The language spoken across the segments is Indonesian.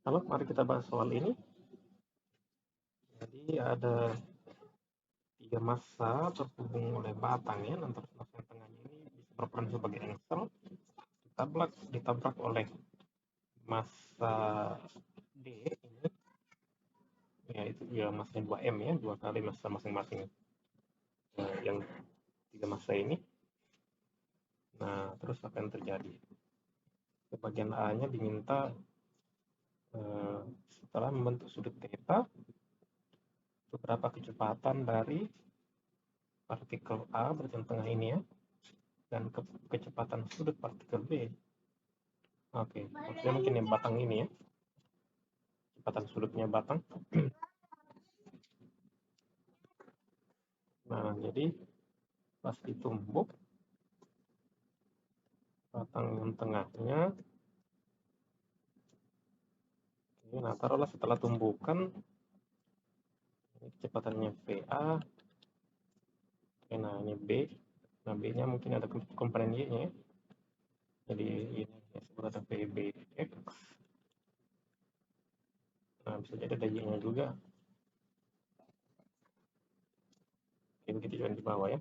Halo, mari kita bahas soal ini. Jadi ada 3 massa terhubung oleh batang ya, antara massa yang tengahnya ini bisa berperan sebagai engsel, ditabrak oleh massa D ini, ya itu ya massanya 2M ya, 2 kali massa masing-masing yang 3 massa ini. Nah, terus apa yang terjadi? Ke bagian A-nya diminta setelah membentuk sudut theta, berapa kecepatan dari partikel A berarti yang tengah ini ya, dan kecepatan sudut partikel B. Oke, maksudnya mungkin yang batang ini ya, kecepatan sudutnya batang. Nah, jadi pas ditumbuk, batang yang tengahnya, nah taruhlah setelah tumbukan, ini kecepatannya VA, nah ini B, nah B-nya mungkin ada komponen Y-nya ya, jadi ini disebut ada VBX, nah bisa jadi ada Y-nya juga, oke, begitu juga di bawah ya,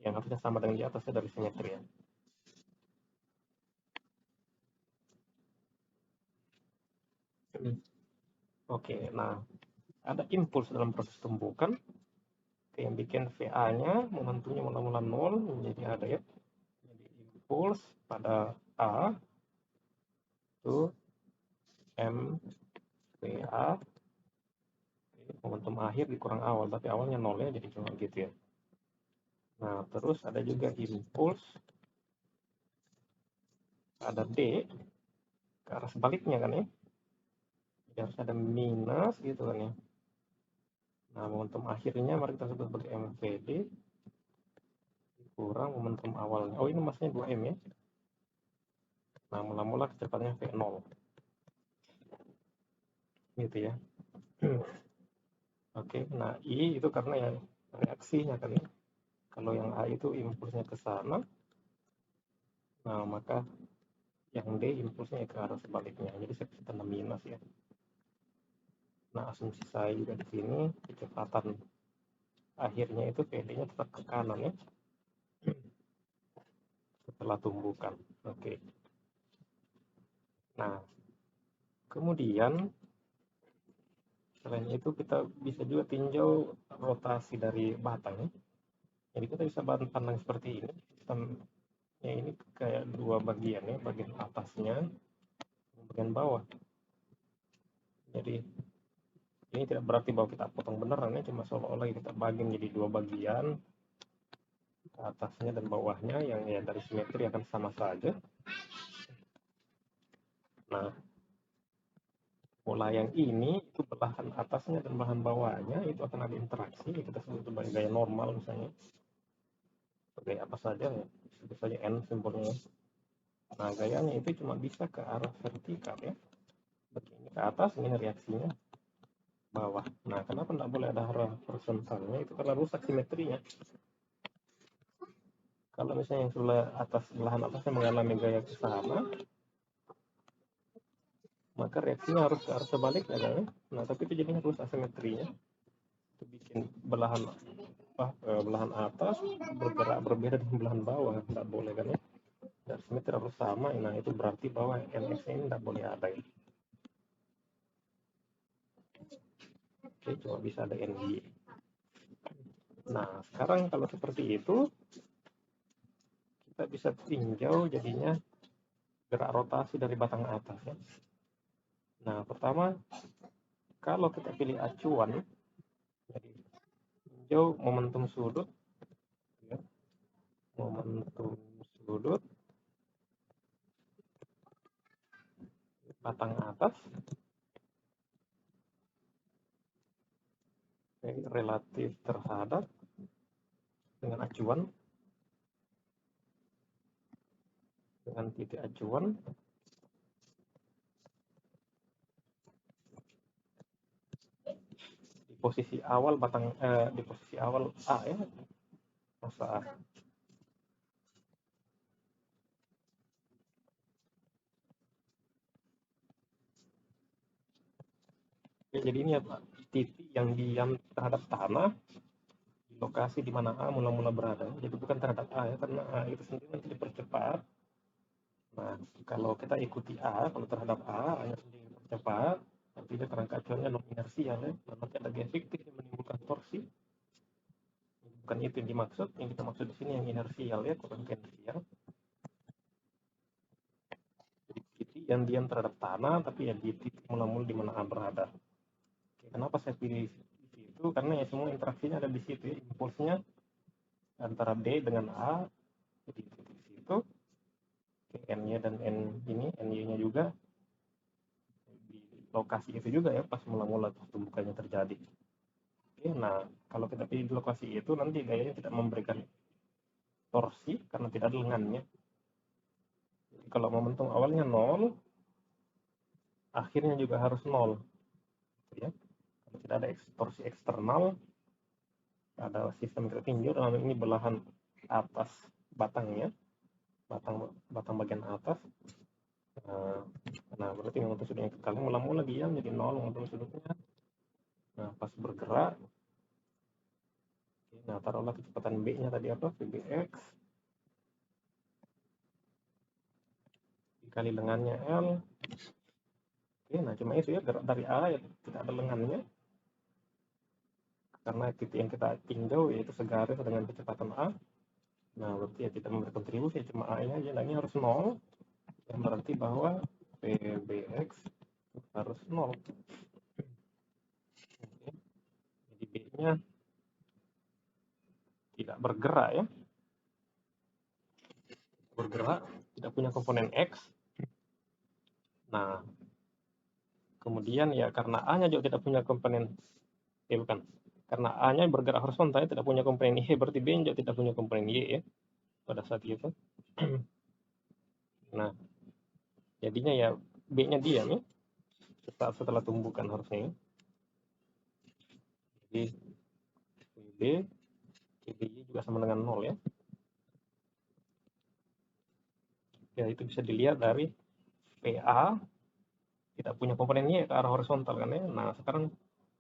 yang harusnya sama dengan di atasnya dari simetri ya. Oke, nah ada impuls dalam proses tumbukan yang bikin VA-nya momentumnya mula-mula 0 menjadi ada ya. Jadi impuls pada A itu M VA, momentum akhir dikurang awal, tapi awalnya 0 ya, jadi cuma gitu ya. Nah, terus ada juga impuls ada D ke arah sebaliknya kan ya. Jadi harus ada minus gitu kan ya. Nah, momentum akhirnya mari kita sebut sebagai MVD kurang momentum awalnya. Oh, ini maksudnya 2M ya. Nah, mula-mula kecepatannya V0. Gitu ya. Oke, nah I itu karena ya reaksinya kan ya. Kalau yang A itu impulsnya ke sana, nah maka yang D impulsnya ke arah sebaliknya. Jadi saya bisa tanda minus ya. Nah, asumsi saya juga di sini kecepatan akhirnya itu PD-nya tetap ke kanan ya. Setelah tumbukan. Oke. Nah, kemudian selain itu kita bisa juga tinjau rotasi dari batang. Jadi kita bisa pandang seperti ini. Sistemnya ini kayak dua bagian ya, bagian atasnya dan bagian bawah. Jadi ini tidak berarti bahwa kita potong beneran ya, cuma seolah-olah kita bagi menjadi dua bagian, atasnya dan bawahnya yang ya dari simetri akan sama saja. Nah, pola yang ini itu belahan atasnya dan belahan bawahnya itu akan ada interaksi, kita sebut sebagai gaya normal misalnya, sebagai apa saja ya, sebut saja N simbolnya. Nah, gayanya itu cuma bisa ke arah vertikal ya, begini ke atas, ini reaksinya bawah. Nah, kenapa tidak boleh ada arah horizontalnya? Itu karena rusak simetrinya. Kalau misalnya yang sebelah atas, belahan atasnya mengalami gaya ke sana, maka reaksinya harus ke arah sebaliknya kan? Nah, tapi itu jadinya rusak asimetrinya. Itu bikin belahan atas bergerak berbeda dengan belahan bawah, tidak boleh kan ya? Dan simetri harus sama. Nah, itu berarti bahwa NX ini tidak boleh ada ya. Oke, cuma bisa ada NY. Nah, sekarang kalau seperti itu, kita bisa tinjau jadinya gerak rotasi dari batang atas ya. Nah, pertama, kalau kita pilih acuan, jadi tinjau momentum sudut, ya. Momentum sudut batang atas relatif terhadap dengan acuan, dengan titik acuan di posisi awal di posisi awal A ya, masa A. Oke, jadi ini apa? Titik yang diam terhadap tanah di lokasi di mana A mula-mula berada. Jadi bukan terhadap A ya, karena A itu sendiri nanti dipercepat. Nah, kalau kita ikuti A, kalau terhadap A, A-nya sendiri dipercepat, nanti dia kerangka acuannya non inersial ya. Nah, nanti ada gaya fiktif yang menimbulkan torsi. Bukan itu yang dimaksud, yang kita maksud di sini yang inersial ya, kurang inersial. Jadi titik yang diam terhadap tanah, tapi ya di titik mula-mula di mana A berada. Oke, kenapa saya pilih di situ? Karena ya semua interaksinya ada di situ ya, impulsnya antara D dengan A, jadi di situ. N-nya dan N ini, NY-nya juga di lokasi itu juga ya, pas mula-mula tumbukannya terjadi. Oke, nah kalau kita pilih di lokasi itu, nanti gayanya tidak memberikan torsi karena tidak ada lengannya. Jadi kalau momentum awalnya 0, akhirnya juga harus 0. Ya. Kalau tidak ada torsi eksternal, ada sistem kita tinjau dalam ini belahan atas batangnya, batang bagian atas. Nah, berarti momentum sudutnya kekal mula-mula dia menjadi 0 momentum sudutnya. Nah, pas bergerak, nah taruhlah kecepatan B-nya tadi apa? VBX dikali lengannya L. Oke, nah cuma itu ya, gerak dari A ya tidak ada lengannya. Karena titik yang kita tinjau yaitu segaris dengan kecepatan A. Nah, berarti ya tidak memberi kontribusi, cuma A-nya aja. Nah, ini harus 0. Yang berarti bahwa VBX harus 0. Oke. Jadi B-nya tidak bergerak ya. Bergerak, tidak punya komponen X. Nah, kemudian ya karena A-nya juga tidak punya komponen, bukan, karena A-nya bergerak horizontal tidak punya komponen Y, berarti B-nya juga tidak punya komponen Y ya pada saat itu. Nah, jadinya ya B-nya diam ya setelah tumbukan harusnya. Jadi B, CBY juga sama dengan 0 ya. Ya itu bisa dilihat dari PA tidak punya komponen Y ke arah horizontal kan ya. Nah, sekarang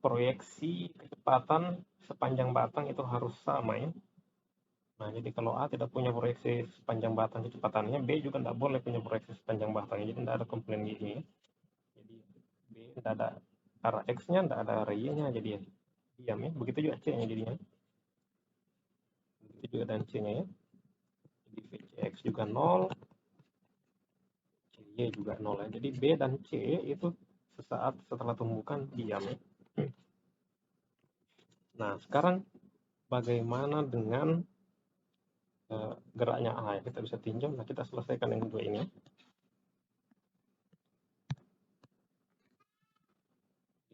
proyeksi kecepatan sepanjang batang itu harus sama ya. Nah, jadi kalau A tidak punya proyeksi sepanjang batang kecepatannya, B juga tidak boleh punya proyeksi sepanjang batang. Jadi tidak ada komponen Y-nya. Jadi B tidak ada arah X-nya, tidak ada arah Y-nya, jadi ya diam ya. Begitu juga C-nya jadinya. Begitu juga dan C-nya ya. Jadi VCX juga 0, CY juga 0 ya. Jadi B dan C itu sesaat setelah tumbukan diam ya. Nah, sekarang bagaimana dengan geraknya A? Kita bisa tinjau. Nah, kita selesaikan yang dua ini.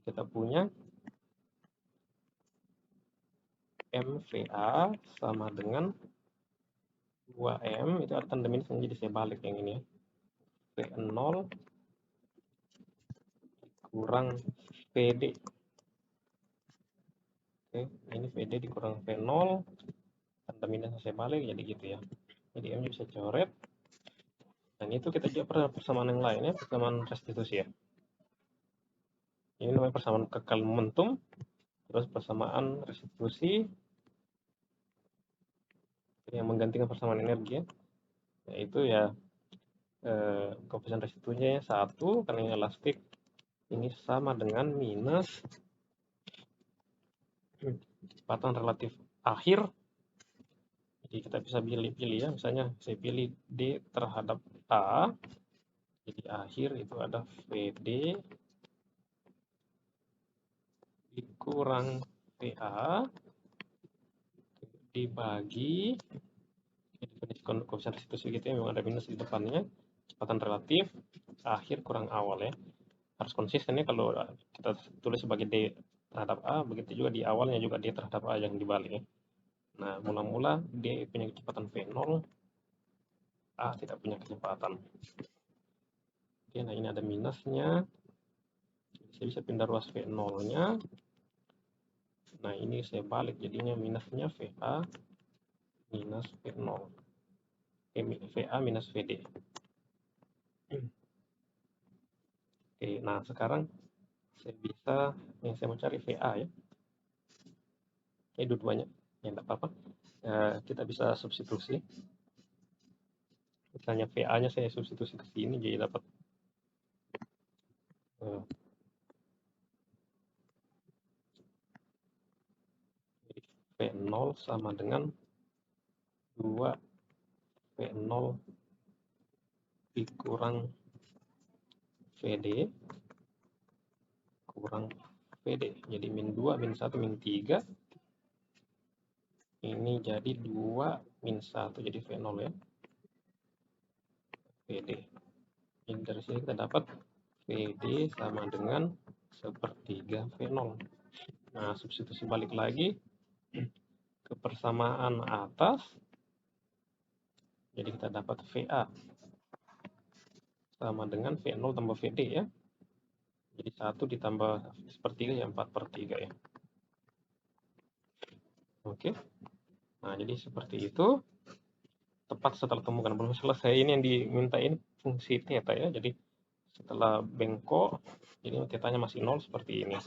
Kita punya MVA sama dengan 2M, itu ada tanda minus, jadi saya balik yang ini ya. V0 kurang VD. Oke, ini VD dikurang V0, tanda minus saya balik jadi gitu ya. Jadi M bisa coret. Dan itu kita juga persamaan yang lain ya, persamaan restitusi ya. Ini namanya persamaan kekal momentum, terus persamaan restitusi yang menggantikan persamaan energi ya. Yaitu ya koefisien restitusinya 1 karena ini elastik, ini sama dengan minus kecepatan relatif akhir. Jadi kita bisa pilih-pilih ya, misalnya saya pilih D terhadap A, jadi akhir itu ada VD dikurang TA dibagi, jadi koefisien restitusi gitu ya, memang ada minus di depannya, kecepatan relatif akhir kurang awal ya. Harus konsisten ya, kalau kita tulis sebagai D terhadap A, begitu juga di awalnya juga D terhadap A yang dibalik ya. Nah, mula-mula D punya kecepatan V0, A tidak punya kecepatan. Oke, nah ini ada minusnya. Saya bisa pindah ruas V0-nya. Nah, ini saya balik, jadinya minusnya VA minus V0. VA minus VD. Oke, nah sekarang saya bisa, yang saya mau cari VA ya, dua-duanya, ya enggak apa-apa. Kita bisa substitusi, misalnya VA-nya saya substitusi ke sini, jadi dapat V0 sama dengan 2 V0 dikurang VD kurang VD, jadi min 2, min 1, min 3. Ini jadi 2 min 1, jadi V0 ya, VD. Jadi dari sini kita dapat VD sama dengan sepertiga V0. Nah, substitusi balik lagi ke persamaan atas, jadi kita dapat VA sama dengan V0 tambah VD ya. Jadi 1 ditambah sepertiga ya 4/3 ya. Oke. Nah, jadi seperti itu. Tepat setelah temukan, belum selesai ini yang diminta ini fungsi theta ya. Jadi setelah bengkok, jadi theta-nya masih 0 seperti ini.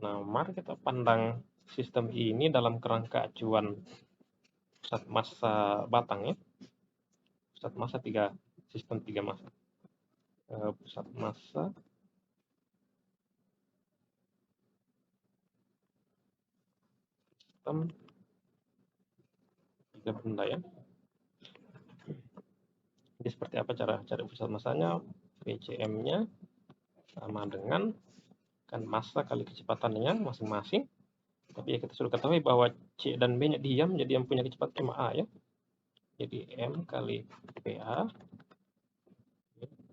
Nah, mari kita pandang sistem ini dalam kerangka acuan pusat massa batang ya. Pusat massa sistem 3 massa. Pusat massa sistem 3 benda ya. Jadi seperti apa cara cari pusat massanya? VCM-nya sama dengan kan massa kali kecepatannya masing-masing. Tapi ya kita sudah ketahui bahwa C dan B-nya diam, jadi yang punya kecepatan MA ya. Jadi M kali PA,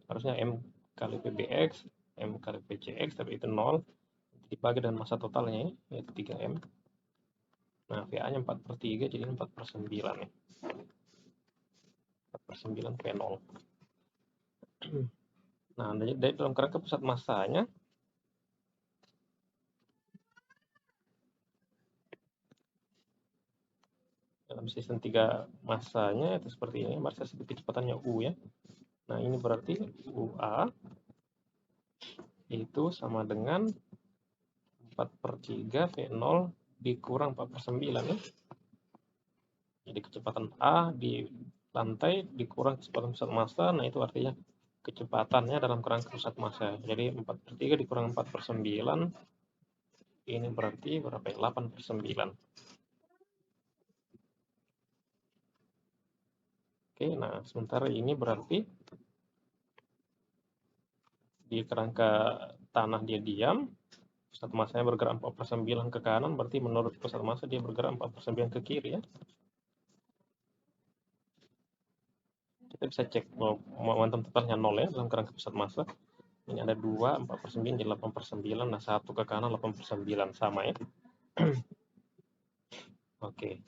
harusnya M kali PBX, M kali PCX, tapi itu 0. Dibagi dengan massa totalnya ya, yaitu 3M. Nah, VA-nya 4/3, jadi 4/9 ya. 4/9 V0. Nah, dari dalam kerangka pusat massanya, dalam sistem 3 massanya itu seperti ini, massa seperti kecepatannya U ya. Nah, ini berarti UA itu sama dengan 4/3 V0 dikurang 4/9 ya. Jadi kecepatan A di lantai dikurang kecepatan pusat massa, nah itu artinya kecepatannya dalam kerangka pusat massa. Jadi 4/3 dikurang 4/9, ini berarti berapa ya? 8/9. Oke, nah sementara ini berarti di kerangka tanah dia diam, pusat massanya bergerak 4/9 ke kanan, berarti menurut pusat massa dia bergerak 4/9 ke kiri ya. Kita bisa cek momentum totalnya 0 ya dalam kerangka pusat massa. Ini ada 2, 4/9 jadi 8/9, nah 1 ke kanan 8/9 sama ya. Oke.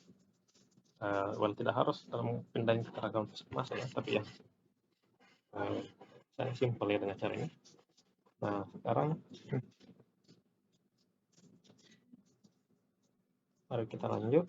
Well, tidak harus dalam pindahin keterangan pusat massa ya, tapi ya saya simpel ya dengan cara ini. Nah, sekarang mari kita lanjut.